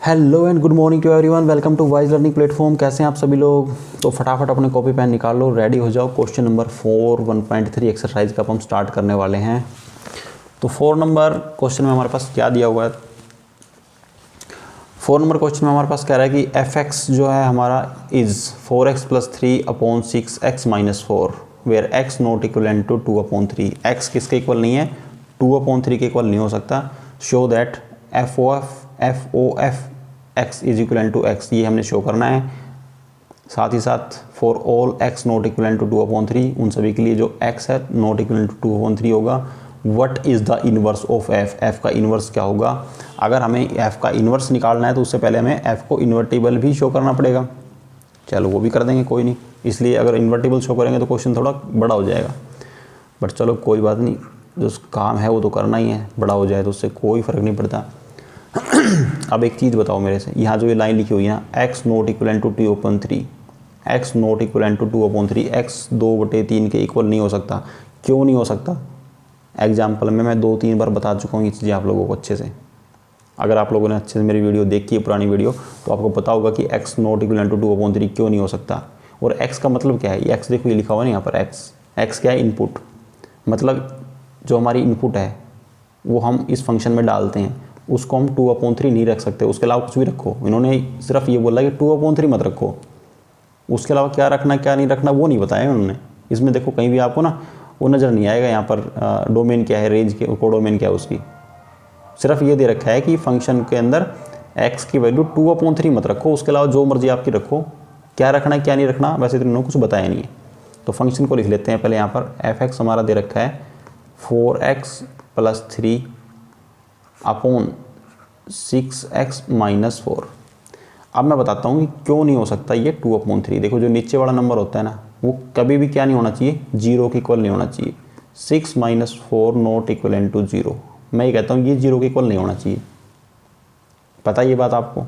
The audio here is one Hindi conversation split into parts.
Hello and good morning to everyone, welcome to wise learning platform. कैसे हैं आप सभी लोग? तो फटाफट अपने कॉपी पेन निकाल लो, रेडी हो जाओ। क्वेश्चन नंबर 4 1.3 एक्सरसाइज का हम स्टार्ट करने वाले हैं। तो 4 नंबर क्वेश्चन में हमारे पास क्या दिया हुआ है? 4 नंबर क्वेश्चन में हमारे पास कह रहा है कि एफ एक्स जो है हमारा is 4x + 3/6x-4 where x not equivalent to 2/3। x किसके इक्वल नहीं है? 2/3 के इक्वल नहीं हो सकता। Show that f o f x is equal to x, ये हमने शो करना है। साथ ही साथ for all x not equal to 2/3, उन सभी के लिए जो x है नॉट इक्वल टू 2/3 होगा। What is the inverse of f? f का इन्वर्स क्या होगा? अगर हमें f का इन्वर्स निकालना है तो उससे पहले हमें f को इन्वर्टिबल भी शो करना पड़ेगा। चलो वो भी कर देंगे, कोई नहीं। इसलिए अगर इन्वर्टिबल शो करेंगे तो क्वेश्चन थोड़ा बड़ा हो जाएगा, बट चलो कोई बात नहीं, जो काम है वो तो करना ही है। बड़ा हो जाए तो उससे कोई फ़र्क नहीं पड़ता। अब एक चीज़ बताओ मेरे से, यहाँ जो ये लाइन लिखी हुई है ना, x not equal to 2/3, x not equal to 2/3, x 2/3 के इक्वल नहीं हो सकता। क्यों नहीं हो सकता? एग्जाम्पल में मैं 2-3 बार बता चुका हूँ ये चीज़ें आप लोगों को अच्छे से। अगर आप लोगों ने अच्छे से मेरी वीडियो देखी है, पुरानी वीडियो, तो आपको पता होगा कि x नॉट इक्वल टू 2/3 क्यों नहीं हो सकता। और x का मतलब क्या है? ये x देखो, ये लिखा हुआ है ना यहाँ पर x क्या है? इनपुट। मतलब जो हमारी इनपुट है वो हम इस फंक्शन में डालते हैं, उसको हम 2/3 नहीं रख सकते। उसके अलावा कुछ भी रखो। इन्होंने सिर्फ ये बोला कि 2/3 मत रखो, उसके अलावा क्या रखना क्या नहीं रखना वो नहीं बताया उन्होंने। इसमें देखो कहीं भी आपको ना वो नज़र नहीं आएगा यहाँ पर डोमेन क्या है, रेंज के कोडोमेन क्या है उसकी। सिर्फ ये दे रखा है कि फंक्शन के अंदर x की वैल्यू 2/3 मत रखो, उसके अलावा जो मर्जी आपकी रखो। क्या रखना है क्या नहीं रखना वैसे तो उन्होंने कुछ बताया नहीं है। तो फंक्शन को लिख लेते हैं पहले। यहाँ पर एफ एक्स हमारा दे रखा है 4x + 3/6x-4। अब मैं बताता हूँ कि क्यों नहीं हो सकता ये 2/3। देखो जो नीचे वाला नंबर होता है ना, वो कभी भी क्या नहीं होना चाहिए? 0 के इक्वल नहीं होना चाहिए। 6 - 4 नॉट इक्वल टू 0। मैं ये कहता हूँ ये 0 के इक्वल नहीं होना चाहिए। पता है ये बात आपको?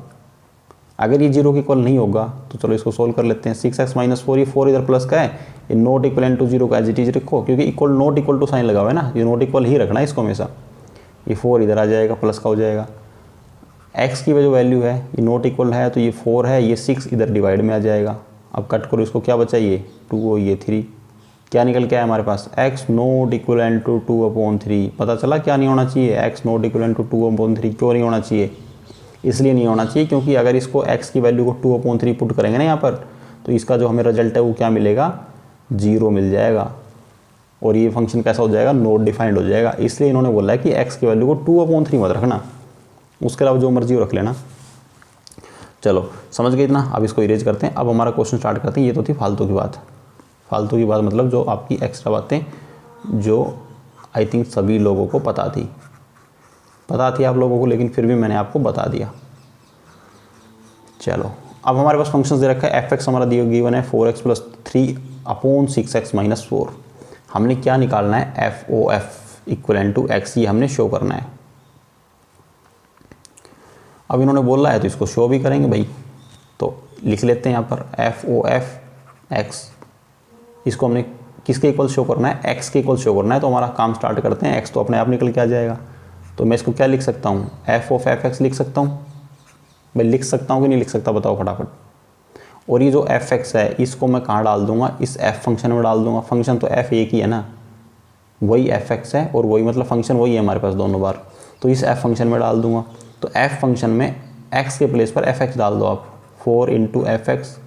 अगर ये 0 के इक्वल नहीं होगा तो चलो इसको सोल्व कर लेते हैं। 6x - 4, ये 4 इधर प्लस का है, ये नॉट इक्वल टू 0 का एज इट इज रखो, क्योंकि equal not equal to sign लगा हुआ है ना, ये नॉट इक्वल ही रखना है इसको हमेशा। ये 4 इधर आ जाएगा, प्लस का हो जाएगा। x की जो वैल्यू है ये नॉट इक्वल है तो ये 4 है, ये 6 इधर डिवाइड में आ जाएगा। अब कट करो इसको, क्या बचा? ये 2 और ये 3। क्या निकल के आया हमारे पास? x not equal to 2/3। पता चला क्या नहीं होना चाहिए? x नॉट इक्वल टू 2/3 क्यों नहीं होना चाहिए? इसलिए नहीं होना चाहिए क्योंकि अगर इसको x की वैल्यू को 2/3 पुट करेंगे ना यहाँ पर, तो इसका जो हमें रिजल्ट है वो क्या मिलेगा? 0 मिल जाएगा। और ये फंक्शन कैसा हो जाएगा? नॉट डिफाइंड हो जाएगा। इसलिए इन्होंने बोला है कि x की वैल्यू को 2/3 मत रखना, उसके अलावा जो मर्जी रख लेना। चलो समझ गए इतना। अब इसको इरेज करते हैं। अब हमारा क्वेश्चन स्टार्ट करते हैं। ये तो थी फालतू की बात। फालतू की बात मतलब जो आपकी एक्स्ट्रा बातें, जो आई थिंक सभी लोगों को पता थी आप लोगों को, लेकिन फिर भी मैंने आपको बता दिया। चलो अब हमारे पास फंक्शन दे रखा है। एफ एक्स हमारा दिया गिवन है 4x + 3/6x-4। हमने क्या निकालना है? F o f equal to x, ये हमने शो करना है। अब इन्होंने बोला है तो इसको शो भी करेंगे भाई। तो लिख लेते हैं यहाँ पर एफ ओ एफ एक्स। इसको हमने किसके इक्वल शो करना है? एक्स के इक्वल शो करना है। तो हमारा काम स्टार्ट करते हैं। एक्स तो अपने आप निकल के आ जाएगा। तो मैं इसको क्या लिख सकता हूँ? एफ ऑफ एफ एक्स लिख सकता हूँ। मैं लिख सकता हूँ कि नहीं लिख सकता? बताओ फटाफट। और ये जो एफ एक्स है इसको मैं कहाँ डाल दूंगा? इस एफ फंक्शन में डाल दूंगा। फंक्शन तो एफ एक ही है ना, वही एफ एक्स है, और वही मतलब फंक्शन वही है हमारे पास दोनों बार। तो इस एफ फंक्शन में डाल दूंगा। तो एफ फंक्शन में एक्स के प्लेस पर एफ एक्स डाल दो आप। 4 × एफ एक्स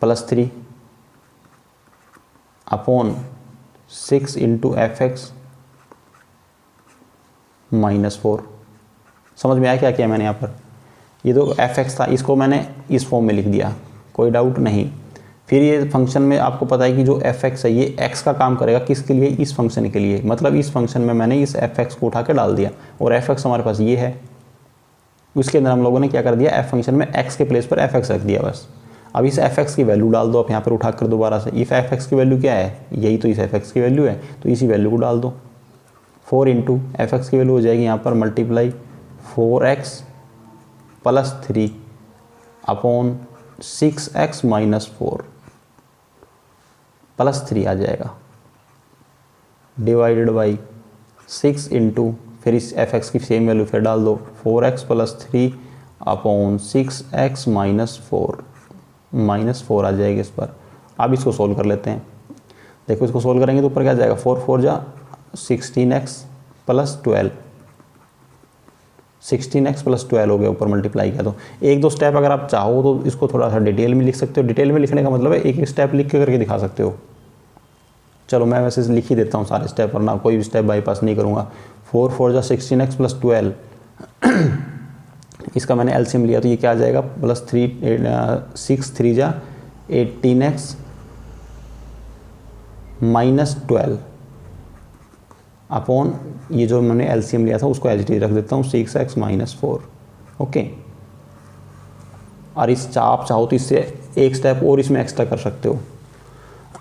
+ 3/6 × एफ एक्स -4। समझ में आया क्या किया मैंने यहाँ पर? ये जो एफ एक्स था इसको मैंने इस फॉर्म में लिख दिया, कोई डाउट नहीं। फिर ये फंक्शन में आपको पता है कि जो एफ एक्स है ये एक्स का काम करेगा, किसके लिए? इस फंक्शन के लिए। मतलब इस फंक्शन में मैंने इस एफ एक्स को उठा के डाल दिया, और एफ एक्स हमारे पास ये है। उसके अंदर हम लोगों ने क्या कर दिया? एफ फंक्शन में एक्स के प्लेस पर एफ एक्स रख दिया बस। अब इस एफ एक्स की वैल्यू डाल दो आप यहाँ पर उठा कर दोबारा से। इस एफ एक्स की वैल्यू क्या है? यही तो इस एफ एक्स की वैल्यू है, तो इसी वैल्यू को डाल दो। 4 × एफ एक्स की वैल्यू हो जाएगी यहाँ पर मल्टीप्लाई 4x + 3/6x-4 + 3 आ जाएगा, डिवाइडेड बाई 6 × फिर इस एफ एक्स की सेम वैल्यू फिर डाल दो, 4x plus 3 upon 6x minus 4 आ जाएगी इस पर। अब इसको सोल्व कर लेते हैं। देखो इसको सोल्व करेंगे तो ऊपर क्या जाएगा, 4 4 जा 16x प्लस 12, 16x प्लस 12 हो गया, ऊपर मल्टीप्लाई किया। तो एक दो स्टेप अगर आप चाहो तो इसको थोड़ा सा डिटेल में लिख सकते हो। डिटेल में लिखने का मतलब है एक एक स्टेप लिख के करके दिखा सकते हो। चलो मैं वैसे लिख ही देता हूँ सारे स्टेप, वरना कोई भी स्टेप बाईपास नहीं करूँगा। 4 4 जा 16x प्लस 12, इसका मैंने एलसीएम लिया तो ये क्या आ जाएगा, प्लस 6 3 जा 18x माइनस 12 अपॉन ये जो मैंने एलसीएम लिया था उसको एच डी रख देता हूँ, 6x माइनस 4। ओके, और इस आप चाहो तो इससे एक स्टेप और इसमें एक्स्ट्रा कर सकते हो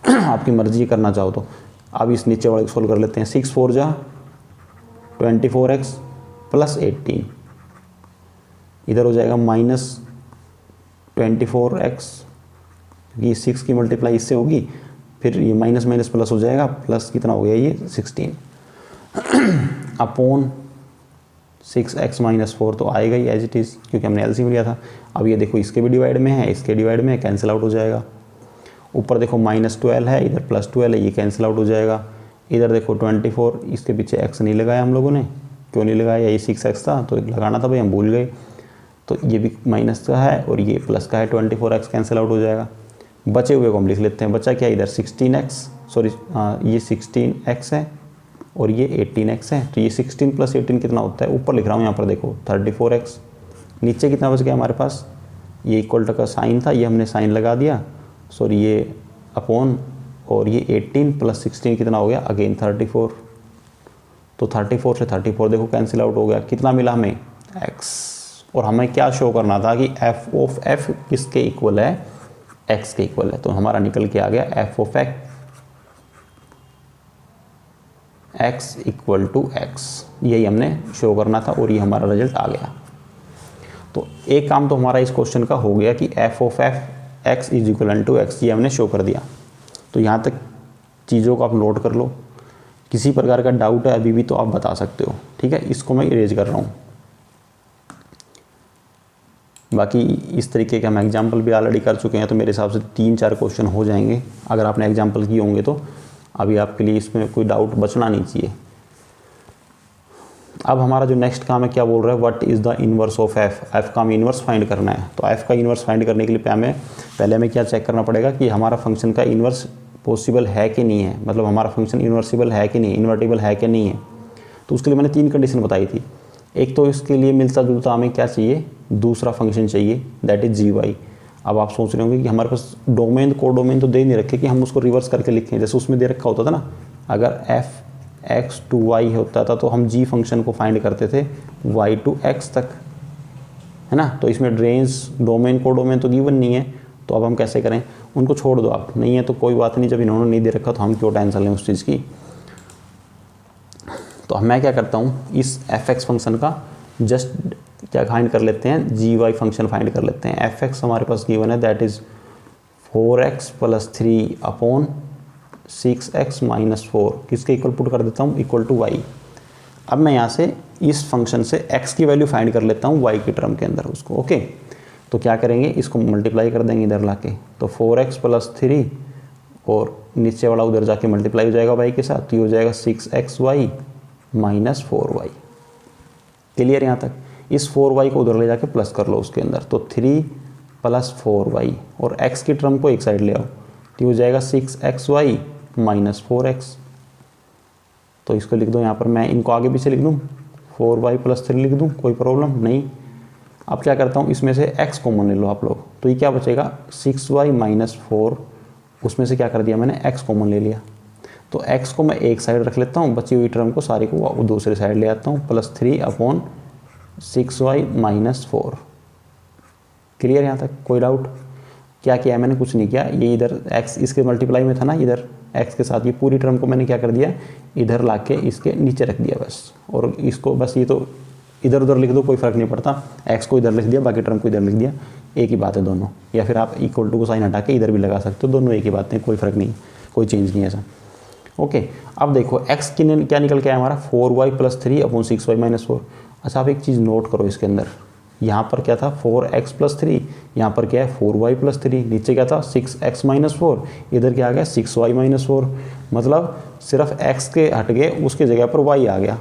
आपकी मर्जी करना चाहो तो। अब इस नीचे वाले को सोल्व कर लेते हैं। 6 4 जा 24x प्लस 18, इधर हो जाएगा माइनस 24x, ये 6 की मल्टीप्लाई इससे होगी, फिर ये माइनस माइनस प्लस हो जाएगा, प्लस कितना हो गया ये 16 अपॉन 6x माइनस 4 तो आएगा ही एज इट इज़, क्योंकि हमने एलसीएम लिया था। अब ये देखो इसके भी डिवाइड में है, इसके डिवाइड में है, कैंसिल आउट हो जाएगा। ऊपर देखो माइनस 12 है, इधर प्लस 12 है, ये कैंसिल आउट हो जाएगा। इधर देखो 24, इसके पीछे x नहीं लगाया हम लोगों ने, क्यों नहीं लगाया, ये 6x था तो लगाना था भाई, हम भूल गए। तो ये भी माइनस का है और ये प्लस का है, 24x कैंसिल आउट हो जाएगा। बचे हुए को हम लिख लेते हैं। बचा क्या, इधर 16x, सॉरी ये 16x है और ये 18x है, तो ये 16 प्लस 18 कितना होता है, ऊपर लिख रहा हूँ यहाँ पर देखो 34x। नीचे कितना बच गया हमारे पास, ये इक्वल टू का साइन था, ये हमने साइन लगा दिया, सॉरी ये अपॉन, और ये 18 प्लस 16 कितना हो गया, अगेन 34। तो 34 से 34 देखो कैंसिल आउट हो गया। कितना मिला हमें, x। और हमें क्या शो करना था कि f ऑफ f किसके इक्वल है, x के इक्वल है। तो हमारा निकल के आ गया f of x equal to x, यही हमने शो करना था और ये हमारा रिजल्ट आ गया। तो एक काम तो हमारा इस क्वेश्चन का हो गया कि f of x is equal to x, ये हमने शो कर दिया। तो यहाँ तक चीज़ों को आप नोट कर लो। किसी प्रकार का डाउट है अभी भी तो आप बता सकते हो, ठीक है। इसको मैं इरेज कर रहा हूँ। बाकी इस तरीके के हम एग्जाम्पल भी ऑलरेडी कर चुके हैं, तो मेरे हिसाब से 3-4 क्वेश्चन हो जाएंगे अगर आपने एग्जाम्पल किए होंगे तो। अभी आपके लिए इसमें कोई डाउट बचना नहीं चाहिए। अब हमारा जो नेक्स्ट काम है क्या बोल रहा है, what is the inverse of F का हमें इन्वर्स फाइंड करना है। तो एफ का इन्वर्स फाइंड करने के लिए पहले हमें क्या चेक करना पड़ेगा कि हमारा फंक्शन का इन्वर्स पॉसिबल है कि नहीं है, मतलब हमारा फंक्शन इन्वर्सिबल है कि नहीं, इन्वर्टिबल है कि नहीं है। तो उसके लिए मैंने 3 कंडीशन बताई थी। एक तो इसके लिए मिलता जुलता हमें क्या चाहिए, दूसरा फंक्शन चाहिए, दैट इज GY। अब आप सोच रहे होंगे कि हमारे पास डोमेन को डोमेन तो दे नहीं रखे कि हम उसको रिवर्स करके लिखें, जैसे उसमें दे रखा होता था ना, अगर f(x) to y होता था तो हम g फंक्शन को फाइंड करते थे y to x तक, है ना। तो इसमें रेंज डोमेन को डोमेन तो गिवन नहीं है, तो अब हम कैसे करें, उनको छोड़ दो आप, नहीं है तो कोई बात नहीं, जब इन्होंने नहीं दे रखा तो हम क्यों टेंशन लें उस चीज़ की। तो मैं क्या करता हूँ, इस f(x) फंक्शन का जस्ट क्या फाइंड कर लेते हैं, GY फंक्शन फाइंड कर लेते हैं। f(x) हमारे पास गिवन है, that is 4x plus 3 upon 6x minus 4, किसके इक्वल पुट कर देता हूँ, इक्वल टू y। अब मैं यहाँ से इस फंक्शन से x की वैल्यू फाइंड कर लेता हूँ y की टर्म के अंदर उसको, ओके। तो क्या करेंगे, इसको मल्टीप्लाई कर देंगे इधर लाके, तो 4x प्लस 3 और नीचे वाला उधर जाके मल्टीप्लाई हो जाएगा y के साथ, तो ये हो जाएगा 6xy माइनस 4y। क्लियर यहाँ तक। इस 4y को उधर ले जाके प्लस कर लो उसके अंदर, तो 3 प्लस 4y और x की टर्म को एक साइड ले आओ, तो हो जाएगा 6xy माइनस 4x। तो इसको लिख दो यहाँ पर, मैं इनको आगे पीछे लिख दूँ, 4y प्लस 3 लिख दूँ, कोई प्रॉब्लम नहीं। अब क्या करता हूँ, इसमें से x कॉमन ले लो आप लोग, तो ये क्या बचेगा 6y माइनस 4, उसमें से क्या कर दिया मैंने, x कॉमन ले लिया। तो x को मैं एक साइड रख लेता हूँ, बची हुई टर्म को सारी को दूसरे साइड ले आता हूँ, plus 3 upon 6y minus 4। Clear यहाँ तक, कोई डाउट। क्या किया है मैंने, कुछ नहीं किया, ये इधर x इसके मल्टीप्लाई में था ना, इधर x के साथ ये पूरी टर्म को मैंने क्या कर दिया, इधर लाके इसके नीचे रख दिया बस। और इसको बस ये तो इधर उधर लिख दो, कोई फ़र्क नहीं पड़ता, x को इधर लिख दिया, बाकी टर्म को इधर लिख दिया, एक ही बात है दोनों। या फिर आप इक्वल टू को साइन हटा के इधर भी लगा सकते हो, दोनों एक ही बात है, कोई फ़र्क नहीं, कोई चेंज नहीं है ऐसा। ओके, अब देखो x की क्या निकल के आया हमारा 4y + 3 अपॉन 6y - 4। अच्छा, आप एक चीज़ नोट करो इसके अंदर, यहाँ पर क्या था 4x + 3, यहाँ पर क्या है 4y + 3, नीचे क्या था 6x - 4, इधर क्या आ गया 6y - 4। मतलब सिर्फ x के हट गए, उसके जगह पर y आ गया।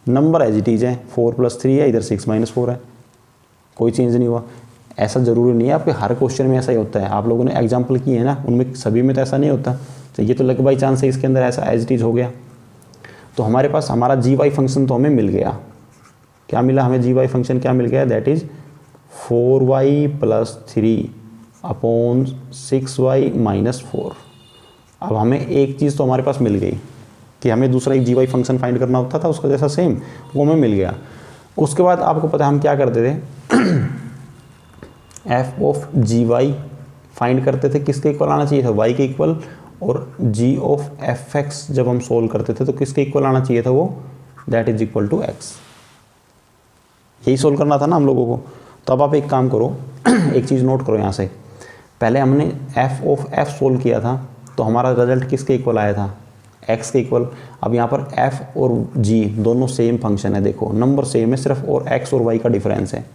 नंबर एज इट इज है, 4 + 3 है, इधर 6 - 4 है, कोई चेंज नहीं हुआ। ऐसा ज़रूरी नहीं है आपके हर क्वेश्चन में ऐसा ही होता है। आप लोगों ने एग्जाम्पल किए हैं ना, उनमें सभी में तो ऐसा नहीं होता। तो ये तो लक बाई चांस है, इसके अंदर ऐसा एज इट इज हो गया। तो हमारे पास हमारा GY फंक्शन तो हमें मिल गया। क्या मिला हमें? GY फंक्शन क्या मिल गया? That is 4y + 3 upon 6y - 4। अब हमें एक चीज़ तो हमारे पास मिल गई कि हमें दूसरा एक GY फंक्शन फाइंड करना होता था उसका जैसा सेम, वो हमें मिल गया। उसके बाद आपको पता है हम क्या करते थे f ऑफ GY फाइंड करते थे, किसके इक्वल आना चाहिए था? y के इक्वल। और g ऑफ fx जब हम सोल्व करते थे तो किसके इक्वल आना चाहिए था? वो that is equal to x। यही सोल्व करना था ना हम लोगों को। तो अब आप एक काम करो एक चीज़ नोट करो यहाँ से, पहले हमने f ऑफ f सोल्व किया था तो हमारा रिजल्ट किसके इक्वल आया था? x के इक्वल। अब यहाँ पर f और g दोनों सेम फंक्शन है, देखो नंबर सेम है सिर्फ, और x और y का डिफरेंस है।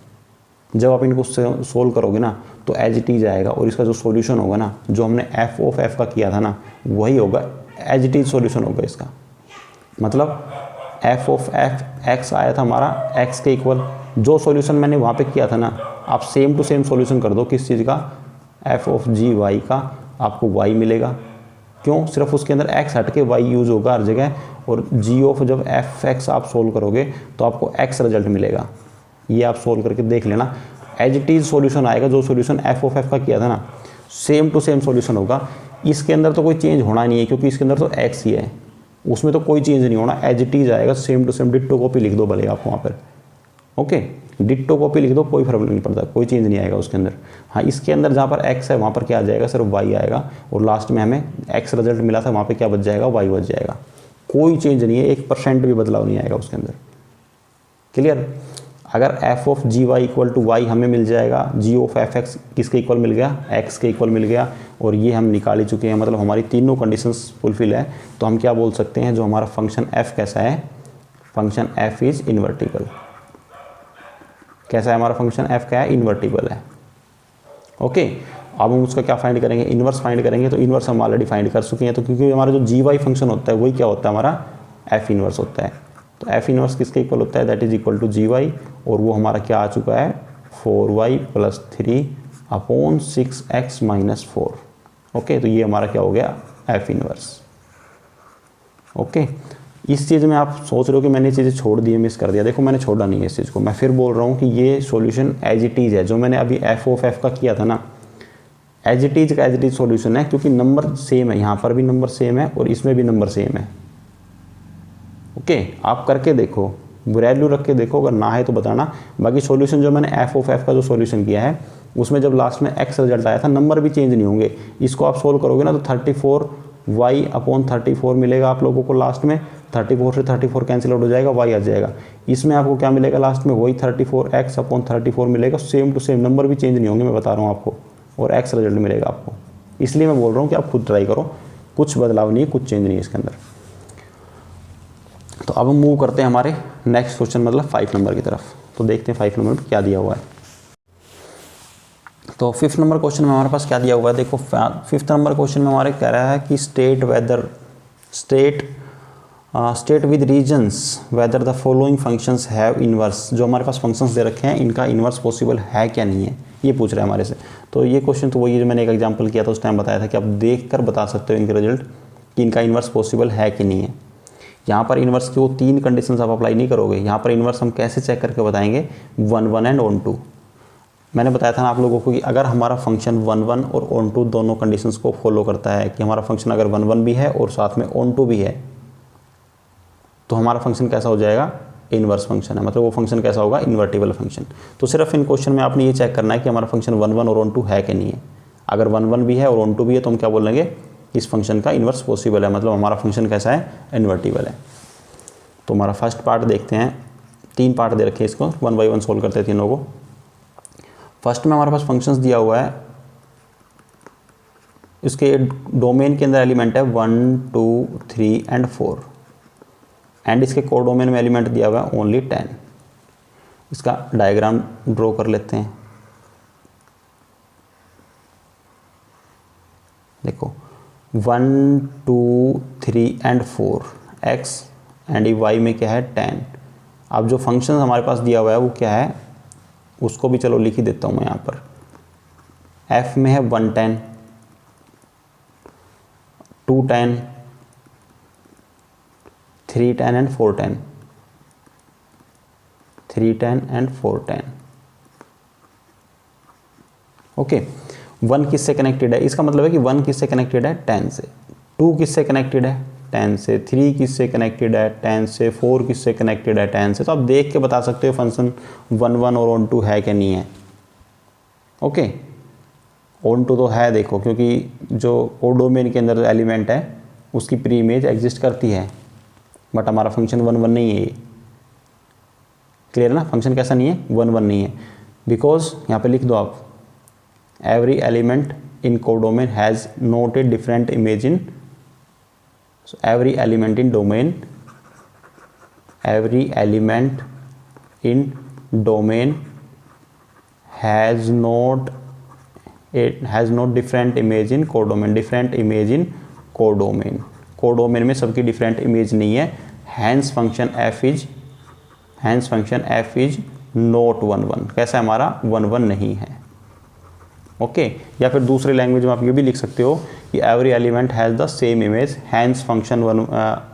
जब आप इनको सोल्व करोगे ना तो एज इट इज आएगा, और इसका जो सॉल्यूशन होगा ना, जो हमने f ऑफ f का किया था ना, वही होगा, एज इट इज सॉल्यूशन होगा इसका। मतलब f ऑफ f x आया था हमारा x के इक्वल, जो सॉल्यूशन मैंने वहाँ पे किया था ना, आप सेम टू सेम सॉल्यूशन कर दो किस चीज़ का? f ऑफ g y का, आपको y मिलेगा। क्यों? सिर्फ उसके अंदर x हट के y यूज़ होगा हर जगह, और g ऑफ जब f x आप सोल्व करोगे तो आपको x रिजल्ट मिलेगा। ये आप सोल्व करके देख लेना, एज इट इज सॉल्यूशन आएगा। जो सॉल्यूशन f ऑफ f का किया था ना, सेम टू सेम सॉल्यूशन होगा। इसके अंदर तो कोई चेंज होना नहीं है क्योंकि इसके अंदर तो x ही है, उसमें तो कोई चेंज नहीं होना, एज इट इज आएगा, same to same. Ditto copy लिख दो भले आप वहाँ पर, ओके, डिट्टो कॉपी लिख दो, कोई फर्क नहीं पड़ता, कोई चेंज नहीं आएगा उसके अंदर। हाँ, इसके अंदर जहाँ पर x है वहाँ पर क्या आ जाएगा? सिर्फ y आएगा, और लास्ट में हमें x रिजल्ट मिला था, वहाँ पर क्या बच जाएगा? y बच जाएगा। कोई चेंज नहीं है, 1% भी बदलाव नहीं आएगा उसके अंदर। क्लियर? अगर f of GY equal to y हमें मिल जाएगा, g ऑफ fx किसके इक्वल मिल गया? x के इक्वल मिल गया, और ये हम निकाल ही चुके हैं, मतलब हमारी तीनों कंडीशंस फुलफिल है। तो हम क्या बोल सकते हैं, जो हमारा फंक्शन f कैसा है? Function f is invertible. कैसा है हमारा फंक्शन f? क्या है? इन्वर्टिबल है। ओके, अब हम उसका क्या फाइंड करेंगे? इन्वर्स फाइंड करेंगे। तो इन्वर्स हम ऑलरेडी फाइंड कर चुके हैं, तो क्योंकि हमारा जो GY फंक्शन होता है वही क्या होता है? हमारा f इन्वर्स होता है। तो f इन्वर्स किसके इक्वल होता है? That is equal to GY, और वो हमारा क्या आ चुका है? 4y + 3 upon 6x - 4। ओके, तो ये हमारा क्या हो गया? f inverse. ओके, इस चीज़ में आप सोच रहे हो कि मैंने ये चीज़ें छोड़ दी, मिस कर दिया। देखो, मैंने छोड़ा नहीं है इस चीज़ को, मैं फिर बोल रहा हूँ कि ये सॉल्यूशन एज इट इज़ है। जो मैंने अभी f ऑफ f का किया था ना, एज इट इज का एज इट इज सॉल्यूशन है, क्योंकि नंबर सेम है, यहाँ पर भी नंबर सेम है और इसमें भी नंबर सेम है। ओके, आप करके देखो, वैल्यू रख के देखो, अगर ना है तो बताना। बाकी सॉल्यूशन जो मैंने f ऑफ f का जो सॉल्यूशन किया है, उसमें जब लास्ट में x रिजल्ट आया था, नंबर भी चेंज नहीं होंगे। इसको आप सोल्व करोगे ना तो 34y अपॉन 34 मिलेगा आप लोगों को लास्ट में। 34 से 34 कैंसिल आउट हो जाएगा, y आ जाएगा। इसमें आपको क्या मिलेगा लास्ट में? वही 34x अपॉन 34 मिलेगा, सेम टू सेम, नंबर भी चेंज नहीं होंगे, मैं बता रहा हूँ आपको, और x रिजल्ट मिलेगा आपको। इसलिए मैं बोल रहा हूँ कि आप खुद ट्राई करो, कुछ बदलाव नहीं है, कुछ चेंज नहीं है इसके अंदर। तो अब हम मूव करते हैं हमारे नेक्स्ट क्वेश्चन, मतलब 5 नंबर की तरफ। तो देखते हैं 5 नंबर में क्या दिया हुआ है। तो 5th नंबर क्वेश्चन में हमारे पास क्या दिया हुआ है? देखो, 5th नंबर क्वेश्चन में हमारे कह रहा है कि state with reasons whether the following functions have inverse. जो हमारे पास फंक्शंस दे रखे हैं, इनका इन्वर्स पॉसिबल है क्या नहीं है, ये पूछ रहा है हमारे से। तो ये क्वेश्चन तो वही जो मैंने एक एग्जांपल किया था, उस टाइम बताया था कि आप देख कर बता सकते हो इनके रिजल्ट कि इनका इन्वर्स पॉसिबल है कि नहीं है। यहाँ पर इन्वर्स की वो 3 कंडीशंस आप अप्लाई नहीं करोगे। यहाँ पर इन्वर्स हम कैसे चेक करके बताएंगे? 1 1 एंड ऑन 2। मैंने बताया था ना आप लोगों को कि अगर हमारा फंक्शन 1 1 और ऑन 2 दोनों कंडीशंस को फॉलो करता है, कि हमारा फंक्शन अगर 1 1 भी है और साथ में ऑन 2 भी है, तो हमारा फंक्शन कैसा हो जाएगा? इन्वर्स फंक्शन है। मतलब वो फंक्शन कैसा होगा? Invertible function. तो सिर्फ इन क्वेश्चन में आपने ये चेक करना है कि हमारा फंक्शन 1 1 और ऑन 2 है कि नहीं है। अगर 1 1 भी है और ऑन 2 भी है तो हम क्या बोलेंगे? इस फंक्शन का इन्वर्स पॉसिबल है, मतलब हमारा फंक्शन कैसा है? इन्वर्टिबल है। तो हमारा फर्स्ट पार्ट देखते हैं। 3 पार्ट दे रखे हैं, इसको 1 बाई 1 सोल्व करते हैं तीनों को। फर्स्ट में हमारे पास फंक्शंस दिया हुआ है इसके डोमेन के अंदर एलिमेंट है 1 2 3 एंड 4 एंड इसके कोडोमेन में एलिमेंट दिया हुआ है ओनली 10। इसका डायग्राम ड्रॉ कर लेते हैं। देखो 1 2 3 एंड 4 x एंड y में क्या है 10। अब जो फंक्शन हमारे पास दिया हुआ है वो क्या है, उसको भी चलो लिख ही देता हूँ मैं यहाँ पर। f में है 110 210 310 एंड 410 310 एंड 410। ओके, 1 किससे कनेक्टेड है, इसका मतलब है कि 1 किससे कनेक्टेड है 10 से, 2 किससे कनेक्टेड है 10 से, 3 किससे कनेक्टेड है 10 से, 4 किससे कनेक्टेड है 10 से। तो आप देख के बता सकते हो फंक्शन 1 1 और ऑन 2 है कि नहीं है। ओके, ऑन 2 तो है देखो, क्योंकि जो कोडोमेन के अंदर एलिमेंट है उसकी प्री इमेज एग्जिस्ट करती है, बट हमारा फंक्शन 1 1 नहीं है ये। क्लियर है ना, फंक्शन कैसा नहीं है 1 1 नहीं है, बिकॉज यहाँ पे लिख दो आप every element in codomain has not a different image in, so every element in domain has not different image in codomain, different image in codomain, codomain में सबकी different image नहीं है, hence function f is not 1 1। कैसा है हमारा 1 1 नहीं है। ओके, या फिर दूसरी लैंग्वेज में आप ये भी लिख सकते हो कि every element has the same image, hence function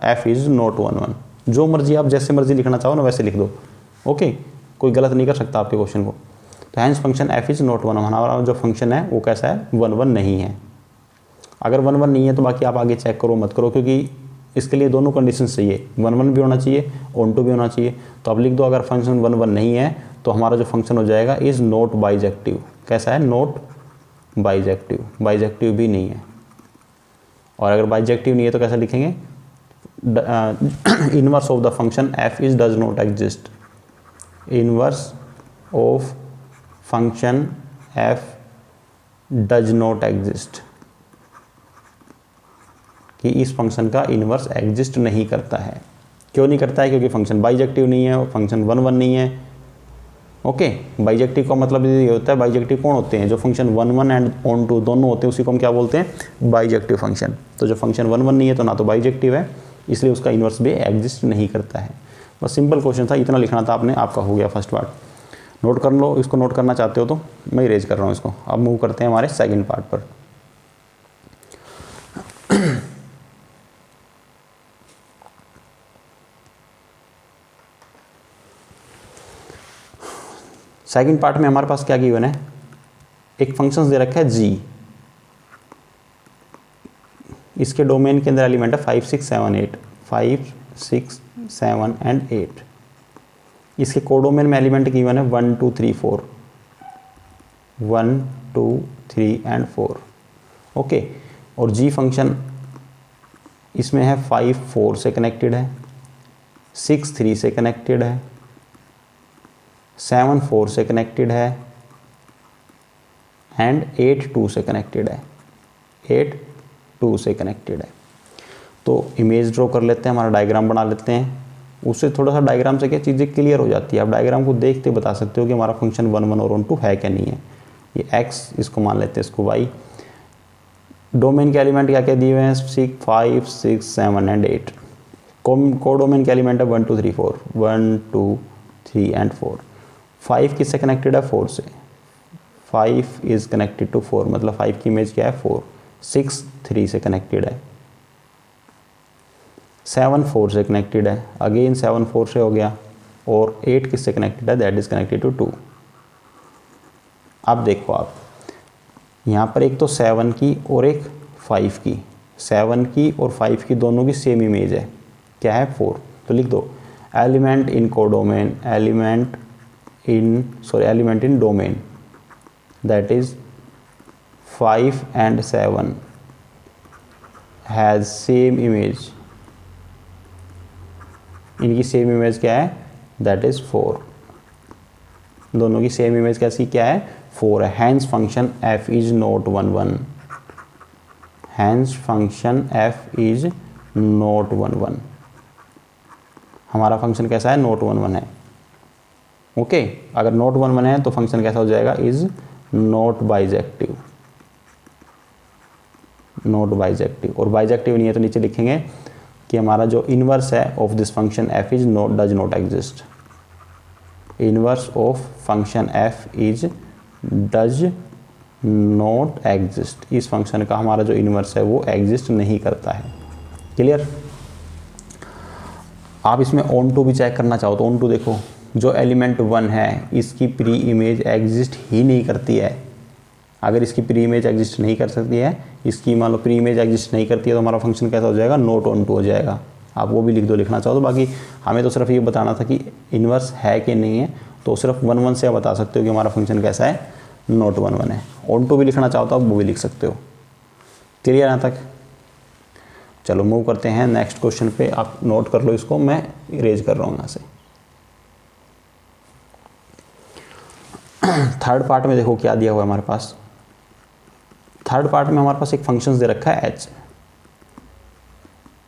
f is not 1 1। जो मर्जी आप जैसे मर्जी लिखना चाहो ना वैसे लिख दो। ओके, कोई गलत नहीं कर सकता आपके क्वेश्चन को। तो hence function f is not 1 1, हमारा जो फंक्शन है वो कैसा है 1 1 नहीं है। अगर 1 1 नहीं है तो बाकी आप आगे चेक करो मत करो, क्योंकि इसके लिए दोनों कंडीशन चाहिए, 1 1 भी होना चाहिए, ऑन 2 भी होना चाहिए। तो आप लिख दो अगर फंक्शन 1 1 नहीं है तो हमारा जो फंक्शन हो जाएगा इज़ नॉट बाइजेक्टिव। कैसा है, नॉट बाइजेक्टिव, बाइजेक्टिव भी नहीं है। और अगर बाइजेक्टिव नहीं है तो कैसा लिखेंगे, inverse of the function f is does not exist, inverse of function F does not exist, कि इस फंक्शन का इनवर्स एग्जिस्ट नहीं करता है। क्यों नहीं करता है, क्योंकि फंक्शन बाइजेक्टिव नहीं है और फंक्शन 1 1 नहीं है। ओके, बाइजेक्टिव का मतलब ये होता है, बाइजेक्टिव कौन होते हैं, जो फंक्शन 1 1 एंड ऑन 2 दोनों होते हैं उसी को हम क्या बोलते हैं, बाइजेक्टिव फंक्शन। तो जो फंक्शन 1 1 नहीं है तो ना तो बाइजेक्टिव है, इसलिए उसका इन्वर्स भी एग्जिस्ट नहीं करता है। बस सिंपल क्वेश्चन था, इतना लिखना था आपने, आपका हो गया फर्स्ट पार्ट। नोट कर लो, इसको नोट करना चाहते हो तो मैं इरेज कर रहा हूँ इसको। अब मूव करते हैं हमारे सेकेंड पार्ट पर। सेकंड पार्ट में हमारे पास क्या गिवन है, एक फंक्शन दे रखा है g, इसके डोमेन के अंदर एलिमेंट है 5 6 7 8, 5 6 7 एंड 8। इसके कोडोमेन में एलिमेंट गिवन है 1 2 3 4, 1 2 3 एंड 4। ओके, और g फंक्शन इसमें है 5 4 से कनेक्टेड है, 6 3 से कनेक्टेड है, 7 4 से कनेक्टेड है एंड 8 2 से कनेक्टेड है, 8 2 से कनेक्टेड है। तो इमेज ड्रॉ कर लेते हैं, हमारा डायग्राम बना लेते हैं। उससे थोड़ा सा डायग्राम से क्या चीज़ें क्लियर हो जाती है। आप डायग्राम को देखते बता सकते हो कि हमारा फंक्शन 1 1 और ऑन 2 है क्या नहीं है। ये x, इसको मान लेते हैं, इसको y। डोमेन के एलिमेंट क्या क्या दिए हुए हैं, 6 5 6 7 एंड 8। कोडोमेन के एलिमेंट है 1 2 3 4, 1 2 3 एंड 4। 5 किससे कनेक्टेड है, 4 से, 5 इज कनेक्टेड टू 4, मतलब 5 की इमेज क्या है 4। 6 3 से कनेक्टेड है, 7 4 से कनेक्टेड है, अगेन 7 4 से हो गया, और 8 किससे कनेक्टेड है, दैट इज कनेक्टेड टू 2। अब देखो आप यहाँ पर एक तो 7 की और एक 5 की, 7 की और 5 की दोनों की सेम इमेज है, क्या है 4। तो लिख दो element in codomain, element in domain, that is 5 and 7 has same image, इनकी सेम इमेज क्या है, that is 4। दोनों की सेम इमेज कैसी क्या है, 4 है। Hence function f is not 1 1, hence function f is not 1 1। हमारा फंक्शन कैसा है, नॉट 1 1 है। ओके, अगर नॉट 1 1 है तो फंक्शन कैसा हो जाएगा, is not bijective, not bijective. और बाइजेक्टिव नहीं है तो नीचे लिखेंगे कि हमारा जो इनवर्स है of this function f is not does not exist. Inverse of function f is does not exist. इस फंक्शन का हमारा जो इनवर्स है वो एग्जिस्ट नहीं करता है। क्लियर। आप इसमें ऑन टू भी चेक करना चाहो तो ऑन टू देखो, जो एलिमेंट 1 है इसकी प्री इमेज एग्जिस्ट ही नहीं करती है। अगर इसकी प्री इमेज एग्जिस्ट नहीं कर सकती है, इसकी मान लो प्री इमेज एग्जिस्ट नहीं करती है, तो हमारा फंक्शन कैसा हो जाएगा, नॉट ऑन टू हो जाएगा। आप वो भी लिख दो, लिखना चाहो तो। बाकी हमें तो सिर्फ ये बताना था कि इनवर्स है कि नहीं है, तो सिर्फ 1 1 से आप बता सकते हो कि हमारा फंक्शन कैसा है, नॉट 1 1 है। ऑन टू भी लिखना चाहो तो आप वो भी लिख सकते हो। क्लियर यहाँ तक। चलो मूव करते हैं नेक्स्ट क्वेश्चन पे। आप नोट कर लो इसको, मैं इरेज कर रहा हूँ यहाँ से। थर्ड पार्ट में देखो क्या दिया हुआ है हमारे पास। थर्ड पार्ट में हमारे पास एक फंक्शन दे रखा है h।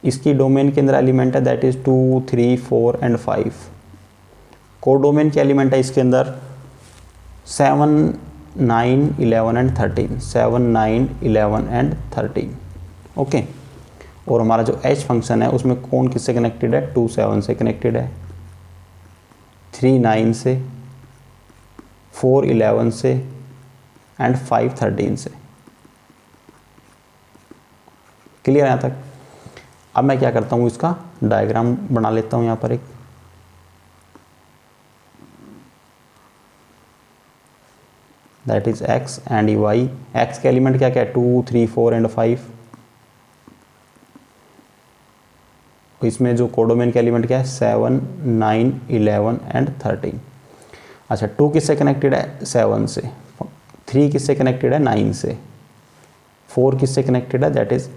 इसकी डोमेन के अंदर एलिमेंट है दैट इज 2 3 4 एंड 5। कोडोमेन के एलिमेंट है इसके अंदर 7 9 11 एंड 13। 7 9 11 एंड 13। ओके। और हमारा जो h फंक्शन है उसमें कौन किससे कनेक्टेड है, 2 7 से कनेक्टेड है, 3 9 से, 4 11 से एंड 5 13 से। क्लियर है यहाँ तक। अब मैं क्या करता हूँ, इसका डायग्राम बना लेता हूँ यहाँ पर एक। That is x and y। x के एलिमेंट क्या क्या है, 2 3 4 एंड 5। इसमें जो कोडोमेन के एलिमेंट क्या है, 7 9 11 एंड 13। अच्छा, 2 किससे कनेक्टेड है, 7 से। 3 किससे कनेक्टेड है, 9 से। 4 किससे कनेक्टेड है, दैट इज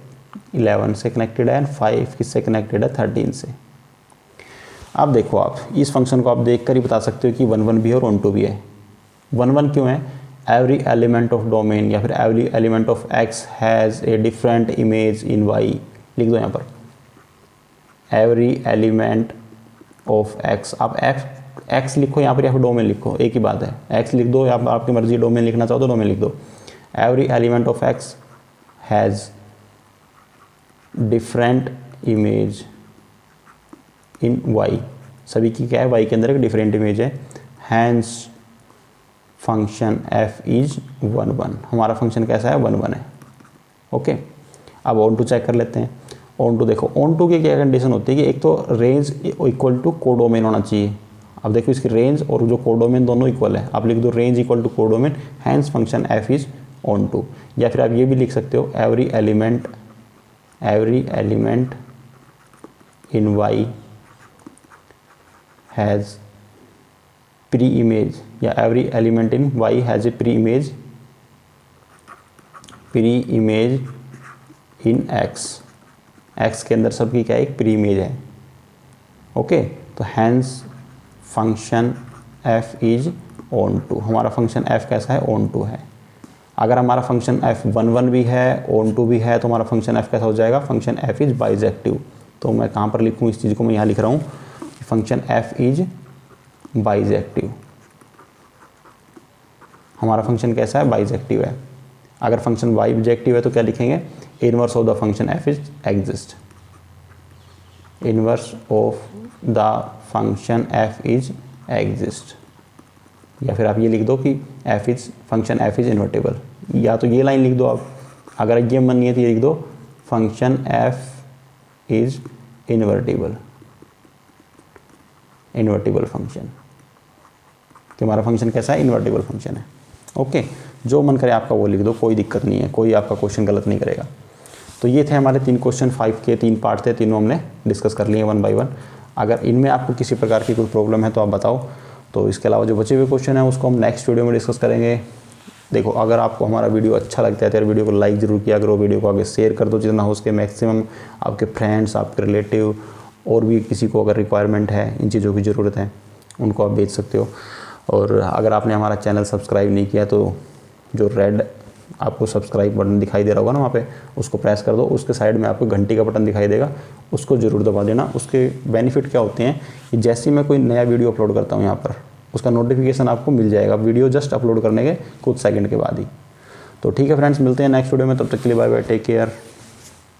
11 से कनेक्टेड है। एंड 5 किससे कनेक्टेड है, 13 से। अब देखो, आप इस फंक्शन को आप देखकर ही बता सकते हो कि 1 1 भी है और 1 2 भी है। 1 1 क्यों है, एवरी एलिमेंट ऑफ डोमेन या फिर every element of x has a different image in y। लिख दो यहाँ पर, एवरी एलिमेंट ऑफ x। आप x लिखो यहाँ पर या फिर डोमेन लिखो, एक ही बात है। x लिख दो या आपकी मर्जी, डोमेन लिखना चाहो तो डोमेन लिख दो। Every element of x has different image in y। सभी की क्या है, y के अंदर एक डिफरेंट इमेज है। Hence function f is 1 1। हमारा फंक्शन कैसा है, 1 1 है। ओके। अब ऑन टू चेक कर लेते हैं। ऑन टू देखो, ऑन टू की क्या कंडीशन होती है कि एक तो रेंज इक्वल टू कोडोमेन होना चाहिए। अब देखो इसकी रेंज और जो कोडोमेन दोनों इक्वल है। आप लिख दो range equal to codomain, hence function f is onto. या फिर आप ये भी लिख सकते हो, every element in y has pre image, या every element in y has a pre image in x के अंदर सबकी क्या है, एक प्री इमेज है। ओके। तो hence function f is onto. हमारा फंक्शन f कैसा है, ऑन टू है। अगर हमारा फंक्शन f 1 1 भी है, ऑन टू भी है, तो हमारा फंक्शन f कैसा हो जाएगा, फंक्शन f इज बाइजेक्टिव। तो मैं कहाँ पर लिखूँ इस चीज़ को, मैं यहाँ लिख रहा हूँ, फंक्शन f इज बाइजेक्टिव। हमारा फंक्शन कैसा है, बाइजेक्टिव है। अगर फंक्शन बाइजेक्टिव है तो क्या लिखेंगे, inverse of the function f is exist. Inverse of the function f is exist. या फिर आप ये लिख दो कि फंक्शन f इज इन्वर्टेबल। या तो ये लाइन लिख दो आप, अगर ये मन नहीं है तो ये लिख दो, function f is invertible function. कि हमारा फंक्शन कैसा है, इन्वर्टेबल फंक्शन है। ओके। जो मन करे आपका वो लिख दो, कोई दिक्कत नहीं है, कोई आपका क्वेश्चन गलत नहीं करेगा। तो ये थे हमारे 3 क्वेश्चन, 5 के 3 पार्ट थे, तीनों हमने डिस्कस कर लिए 1 बाय 1। अगर इनमें आपको किसी प्रकार की कोई प्रॉब्लम है तो आप बताओ। तो इसके अलावा जो बचे हुए क्वेश्चन हैं उसको हम नेक्स्ट वीडियो में डिस्कस करेंगे। देखो, अगर आपको हमारा वीडियो अच्छा लगता है तो यार वीडियो को लाइक ज़रूर किया करो, वीडियो को आगे शेयर कर दो जितना हो सके मैक्सिमम। आपके फ्रेंड्स, आपके रिलेटिव और भी किसी को अगर रिक्वायरमेंट है, इन चीज़ों की ज़रूरत है, उनको आप भेज सकते हो। और अगर आपने हमारा चैनल सब्सक्राइब नहीं किया तो जो रेड आपको सब्सक्राइब बटन दिखाई दे रहा होगा ना वहाँ पे, उसको प्रेस कर दो। उसके साइड में आपको घंटी का बटन दिखाई देगा, उसको ज़रूर दबा देना। उसके बेनिफिट क्या होते हैं कि जैसे ही मैं कोई नया वीडियो अपलोड करता हूँ यहाँ पर, उसका नोटिफिकेशन आपको मिल जाएगा वीडियो जस्ट अपलोड करने के कुछ सेकंड के बाद ही। तो ठीक है फ्रेंड्स, मिलते हैं नेक्स्ट वीडियो में, तब तक के लिए बाय बाय, टेक केयर।